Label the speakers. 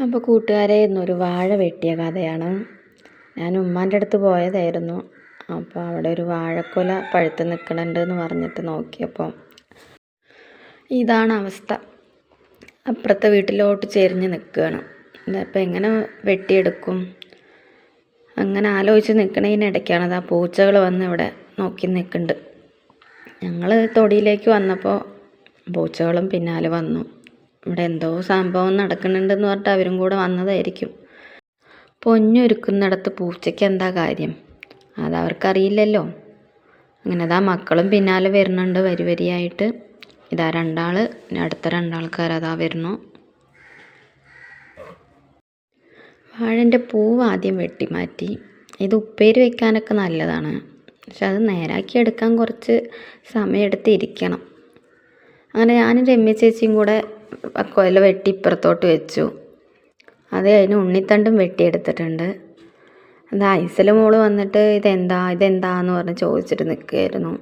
Speaker 1: അപ്പോൾ കൂട്ടുകാരെ, ഇന്നൊരു വാഴ വെട്ടിയ കഥയാണ്. ഞാൻ ഉമ്മാൻ്റെ അടുത്ത് പോയതായിരുന്നു. അപ്പോൾ അവിടെ ഒരു വാഴക്കൊല പഴുത്ത് നിൽക്കണുണ്ട് എന്ന് പറഞ്ഞിട്ട് നോക്കിയപ്പോൾ ഇതാണ് അവസ്ഥ. അപ്പുറത്തെ വീട്ടിലോട്ട് ചെരിഞ്ഞ് നിൽക്കുകയാണ്. ഇതപ്പോൾ എങ്ങനെ വെട്ടിയെടുക്കും? അങ്ങനെ ആലോചിച്ച് നിൽക്കണതിനിടയ്ക്കാണ് ആ പൂച്ചകൾ വന്ന് ഇവിടെ നോക്കി നിൽക്കുന്നുണ്ട്. ഞങ്ങൾ തൊടിയിലേക്ക് വന്നപ്പോൾ പൂച്ചകളും പിന്നാലെ വന്നു. ഇവിടെ എന്തോ സംഭവം നടക്കുന്നുണ്ടെന്ന് പറഞ്ഞിട്ട് അവരും കൂടെ വന്നതായിരിക്കും. പൊന്നൊരുക്കുന്നിടത്ത് പൂച്ചയ്ക്ക് എന്താ കാര്യം? അതവർക്കറിയില്ലല്ലോ. അങ്ങനെ മക്കളും പിന്നാലെ വരുന്നുണ്ട് വരിയായിട്ട്. ഇതാ രണ്ടാൾ, അടുത്ത രണ്ടാൾക്കാർ അതാ വരുന്നു. വാഴൻ്റെ പൂവ് ആദ്യം വെട്ടിമാറ്റി. ഇത് ഉപ്പേരി വെക്കാനൊക്കെ നല്ലതാണ്, പക്ഷെ അത് നേരാക്കി എടുക്കാൻ കുറച്ച് സമയമെടുത്ത് ഇരിക്കണം. അങ്ങനെ ഞാനും രമ്യ ചേച്ചിയും കൂടെ കൊല വെട്ടി ഇപ്പുറത്തോട്ട് വെച്ചു. അത് കഴിഞ്ഞ് ഉണ്ണിത്തണ്ടും വെട്ടിയെടുത്തിട്ടുണ്ട്. അത് ഐസല മോള് വന്നിട്ട് ഇതെന്താന്ന് പറഞ്ഞ് ചോദിച്ചിട്ട് നിൽക്കുകയായിരുന്നു.